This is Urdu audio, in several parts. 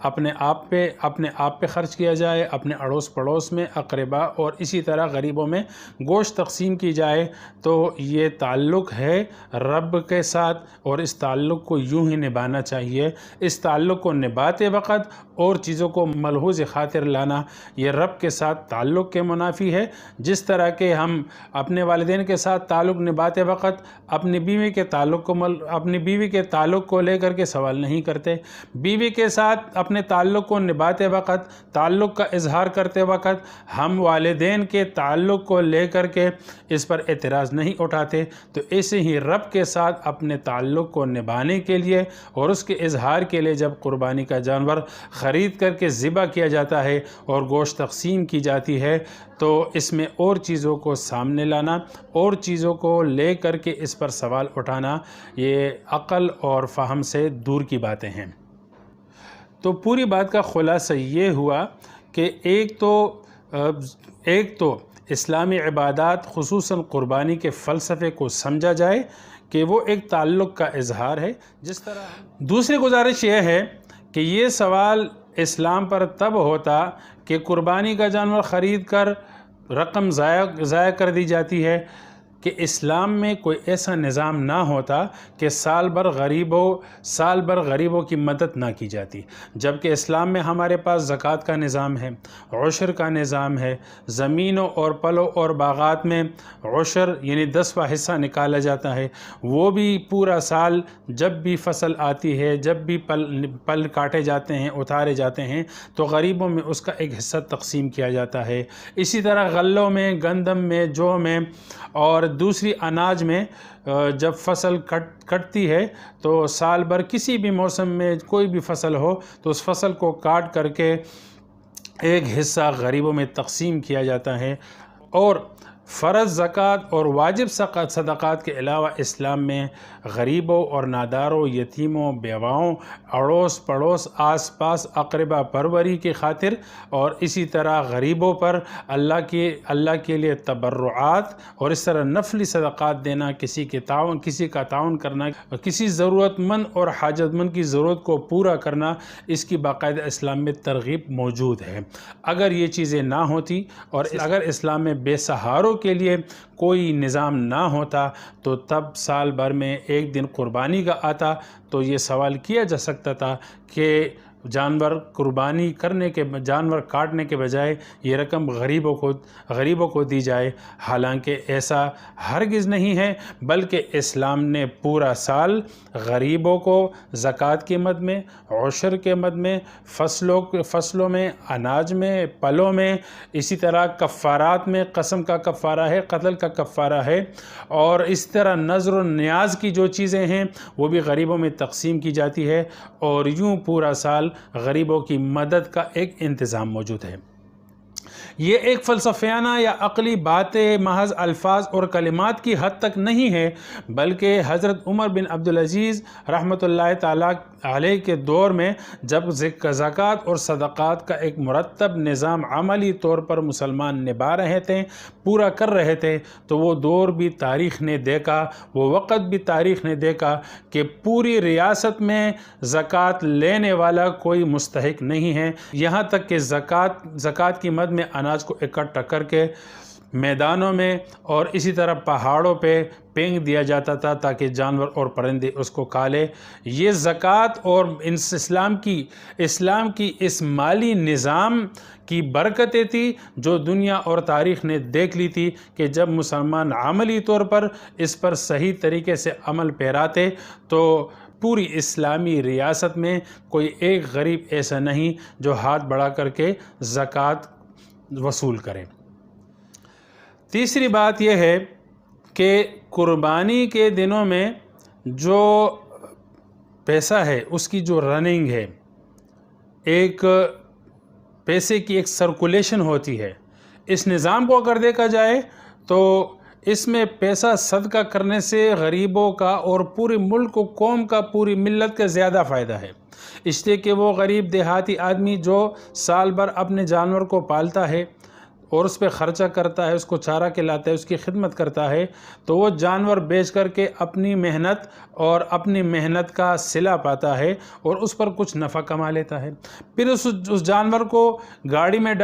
اپنے آپ پہ خرچ کیا جائے، اپنے اڑوس پڑوس میں، اقربا اور اسی طرح غریبوں میں گوشت تقسیم کی جائے، تو یہ تعلق ہے رب کے ساتھ، اور اس تعلق کو یوں ہی نبھانا چاہیے۔ اس تعلق کو نبھاتے وقت اور چیزوں کو ملحوظ خاطر لانا یہ رب کے ساتھ تعلق کے منافی ہے۔ جس طرح کہ ہم اپنے والدین کے ساتھ تعلق نبھاتے وقت اپنی بیوی کے تعلق کو لے کر کے سوال نہیں کرتے، بیوی کے ساتھ اپنے تعلق کو نبھاتے وقت، تعلق کا اظہار کرتے وقت ہم والدین کے تعلق کو لے کر کے اس پر اعتراض نہیں اٹھاتے، تو ایسے ہی رب کے ساتھ اپنے تعلق کو نبھانے کے لیے اور اس کے اظہار کے لیے جب قربانی کا جانور خرید کر کے ذبح کیا جاتا ہے اور گوشت تقسیم کی جاتی ہے، تو اس میں اور چیزوں کو سامنے لانا اور چیزوں کو لے کر کے اس پر سوال اٹھانا یہ عقل اور فہم سے دور کی باتیں ہیں۔ تو پوری بات کا خلاصہ یہ ہوا کہ ایک تو اسلامی عبادات خصوصاً قربانی کے فلسفے کو سمجھا جائے کہ وہ ایک تعلق کا اظہار ہے۔ جس طرح دوسری گزارش یہ ہے کہ یہ سوال اسلام پر تب ہوتا کہ قربانی کا جانور خرید کر رقم ضائع کر دی جاتی ہے کہ اسلام میں کوئی ایسا نظام نہ ہوتا کہ سال بھر غریبوں کی مدد نہ کی جاتی، جبکہ اسلام میں ہمارے پاس زکوٰۃ کا نظام ہے، عشر کا نظام ہے، زمینوں اور پلوں اور باغات میں عشر یعنی 10واں حصہ نکالا جاتا ہے، وہ بھی پورا سال جب بھی فصل آتی ہے، جب بھی پل کاٹے جاتے ہیں، اتارے جاتے ہیں، تو غریبوں میں اس کا ایک حصہ تقسیم کیا جاتا ہے۔ اسی طرح غلوں میں، گندم میں، جو میں اور دوسری اناج میں جب فصل کٹتی ہے تو سال بھر کسی بھی موسم میں کوئی بھی فصل ہو تو اس فصل کو کاٹ کر کے ایک حصہ غریبوں میں تقسیم کیا جاتا ہے۔ اور فرض زکوٰۃ اور واجب صدقات کے علاوہ اسلام میں غریبوں اور ناداروں، یتیموں، بیواؤں، اڑوس پڑوس، آس پاس اقربا پروری کی خاطر اور اسی طرح غریبوں پر اللہ کے لیے تبرعات اور اس طرح نفلی صدقات دینا، کسی کا تعاون کرنا، کسی ضرورت مند اور حاجت مند کی ضرورت کو پورا کرنا، اس کی باقاعدہ اسلام میں ترغیب موجود ہے۔ اگر یہ چیزیں نہ ہوتی اور اگر اسلام میں بے سہاروں کے لیے کوئی نظام نہ ہوتا تو تب سال بھر میں ایک دن قربانی کا آتا تو یہ سوال کیا جا سکتا تھا کہ جانور کاٹنے کے بجائے یہ رقم غریبوں کو دی جائے، حالانکہ ایسا ہرگز نہیں ہے، بلکہ اسلام نے پورا سال غریبوں کو زکوٰۃ کی مد میں، عشر کے مد میں، فصلوں میں، اناج میں، پلوں میں، اسی طرح کفارات میں قسم کا کفارہ ہے، قتل کا کفارہ ہے، اور اس طرح نذر و نیاز کی جو چیزیں ہیں وہ بھی غریبوں میں تقسیم کی جاتی ہے، اور یوں پورا سال غریبوں کی مدد کا ایک انتظام موجود ہے۔ یہ ایک فلسفیانہ یا عقلی باتیں محض الفاظ اور کلمات کی حد تک نہیں ہے، بلکہ حضرت عمر بن عبدالعزیز رحمۃ اللہ تعالیٰ علیہ کے دور میں جب زکوٰۃ اور صدقات کا ایک مرتب نظام عملی طور پر مسلمان نبھا رہے تھے، پورا کر رہے تھے، تو وہ دور بھی تاریخ نے دیکھا، وہ وقت بھی تاریخ نے دیکھا کہ پوری ریاست میں زکوٰۃ لینے والا کوئی مستحق نہیں ہے، یہاں تک کہ زکوٰۃ کی مد میں اناج کو اکٹھا کر کے میدانوں میں اور اسی طرح پہاڑوں پہ پھینک دیا جاتا تھا تاکہ جانور اور پرندے اس کو کھا لیں۔ یہ زکوٰۃ اور اسلام کی اس مالی نظام کی برکتیں تھی جو دنیا اور تاریخ نے دیکھ لی تھی کہ جب مسلمان عملی طور پر اس پر صحیح طریقے سے عمل پیراتے تو پوری اسلامی ریاست میں کوئی ایک غریب ایسا نہیں جو ہاتھ بڑھا کر کے زکوٰۃ وصول کرے۔ تیسری بات یہ ہے کہ قربانی کے دنوں میں جو پیسہ ہے اس کی جو رننگ ہے، ایک پیسے کی ایک سرکولیشن ہوتی ہے، اس نظام کو اگر دیکھا جائے تو اس میں پیسہ صدقہ کرنے سے غریبوں کا اور پورے ملک و قوم کا، پوری ملت کا زیادہ فائدہ ہے، اس لیے کہ وہ غریب دیہاتی آدمی جو سال بھر اپنے جانور کو پالتا ہے، اور اس پہ خرچہ کرتا ہے، اس کو چارہ کھلاتا ہے، اس کی خدمت کرتا ہے، تو وہ جانور بیچ کر کے اپنی محنت اور اپنی محنت کا صلہ پاتا ہے اور اس پر کچھ نفع کما لیتا ہے۔ پھر اس جانور کو گاڑی میں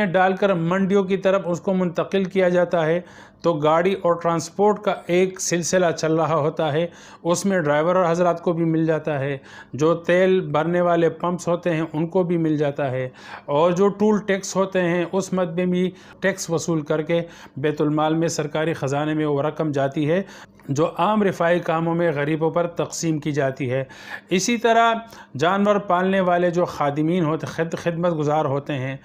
ڈال کر منڈیوں کی طرف اس کو منتقل کیا جاتا ہے، تو گاڑی اور ٹرانسپورٹ کا ایک سلسلہ چل رہا ہوتا ہے، اس میں ڈرائیور حضرات کو بھی مل جاتا ہے، جو تیل بھرنے والے پمپس ہوتے ہیں ان کو بھی مل جاتا ہے، اور جو ٹول ٹیکس ہوتے ہیں اس مد میں بھی ٹیکس وصول کر کے بیت المال میں سرکاری خزانے میں وہ رقم جاتی ہے جو عام رفاہی کاموں میں غریبوں پر تقسیم کی جاتی ہے۔ اسی طرح جانور پالنے والے جو خادمین ہوتے خدمت گزار ہوتے ہیں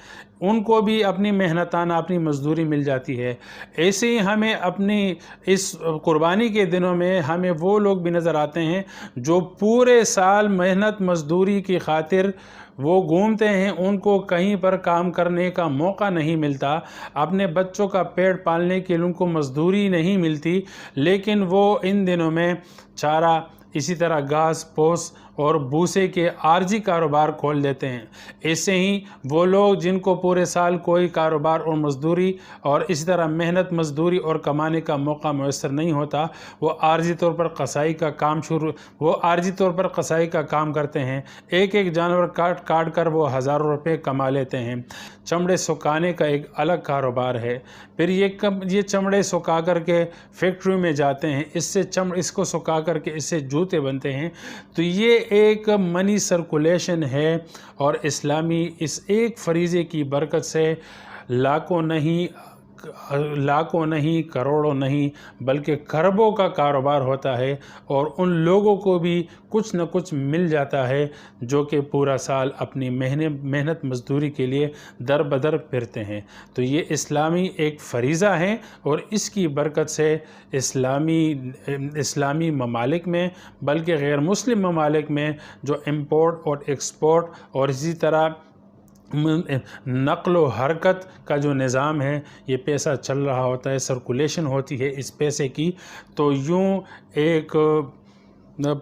ان کو بھی اپنی محنتانہ اپنی مزدوری مل جاتی ہے۔ ایسے ہی ہمیں اپنی اس قربانی کے دنوں میں ہمیں وہ لوگ بھی نظر آتے ہیں جو پورے سال محنت مزدوری کی خاطر وہ گھومتے ہیں، ان کو کہیں پر کام کرنے کا موقع نہیں ملتا، اپنے بچوں کا پیٹ پالنے کے لیے ان کو مزدوری نہیں ملتی، لیکن وہ ان دنوں میں چارہ، اسی طرح گھاس پھوس اور بھوسے کے عارضی کاروبار کھول دیتے ہیں۔ ایسے ہی وہ لوگ جن کو پورے سال کوئی کاروبار اور مزدوری اور اسی طرح محنت مزدوری اور کمانے کا موقع میسر نہیں ہوتا، وہ عارضی طور پر قصائی کا کام کرتے ہیں۔ ایک جانور کاٹ کر وہ ہزاروں روپے کما لیتے ہیں۔ چمڑے سکھانے کا ایک الگ کاروبار ہے، پھر یہ چمڑے سکھا کر کے فیکٹری میں جاتے ہیں، اس کو سکھا کر کے اس سے جوتے بنتے ہیں، تو یہ ایک منی سرکولیشن ہے، اور اسلامی اس ایک فریضے کی برکت سے لاکھوں نہیں کروڑوں نہیں بلکہ کھربوں کا کاروبار ہوتا ہے، اور ان لوگوں کو بھی کچھ نہ کچھ مل جاتا ہے جو کہ پورا سال اپنی محنت مزدوری کے لیے در بدر پھرتے ہیں۔ تو یہ اسلامی ایک فریضہ ہے، اور اس کی برکت سے اسلامی ممالک میں بلکہ غیر مسلم ممالک میں جو امپورٹ اور ایکسپورٹ اور اسی طرح نقل و حرکت کا جو نظام ہے، یہ پیسہ چل رہا ہوتا ہے، سرکولیشن ہوتی ہے اس پیسے کی، تو یوں ایک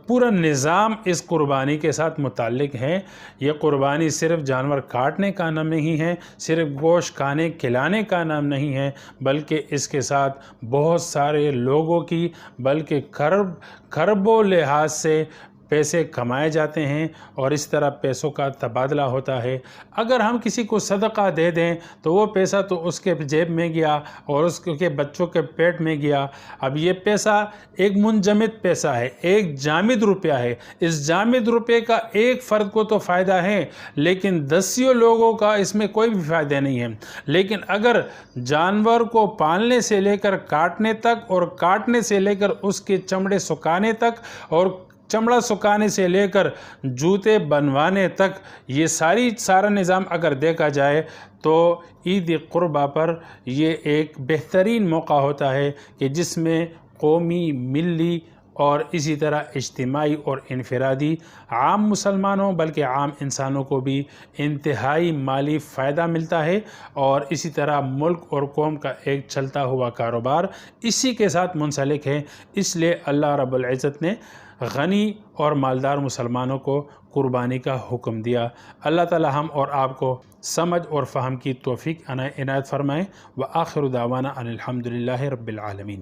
پورا نظام اس قربانی کے ساتھ متعلق ہے۔ یہ قربانی صرف جانور کاٹنے کا نام نہیں ہے، صرف گوشت کھانے کھلانے کا نام نہیں ہے، بلکہ اس کے ساتھ بہت سارے لوگوں کی بلکہ کھربوں لحاظ سے پیسے کمائے جاتے ہیں، اور اس طرح پیسوں کا تبادلہ ہوتا ہے۔ اگر ہم کسی کو صدقہ دے دیں تو وہ پیسہ تو اس کے جیب میں گیا اور اس کے بچوں کے پیٹ میں گیا، اب یہ پیسہ ایک منجمد پیسہ ہے، ایک جامد روپیہ ہے، اس جامد روپے کا ایک فرد کو تو فائدہ ہے لیکن دسیوں لوگوں کا اس میں کوئی بھی فائدہ نہیں ہے۔ لیکن اگر جانور کو پالنے سے لے کر کاٹنے تک، اور کاٹنے سے لے کر اس کے چمڑے سکھانے تک، اور چمڑا سکھانے سے لے کر جوتے بنوانے تک، یہ سارا نظام اگر دیکھا جائے تو عید قربہ پر یہ ایک بہترین موقع ہوتا ہے کہ جس میں قومی، ملی اور اسی طرح اجتماعی اور انفرادی عام مسلمانوں بلکہ عام انسانوں کو بھی انتہائی مالی فائدہ ملتا ہے، اور اسی طرح ملک اور قوم کا ایک چلتا ہوا کاروبار اسی کے ساتھ منسلک ہے۔ اس لیے اللہ رب العزت نے غنی اور مالدار مسلمانوں کو قربانی کا حکم دیا۔ اللہ تعالی ہم اور آپ کو سمجھ اور فہم کی توفیق عنایت فرمائے۔ وآخر دعوانا ان الحمدللہ رب العالمین۔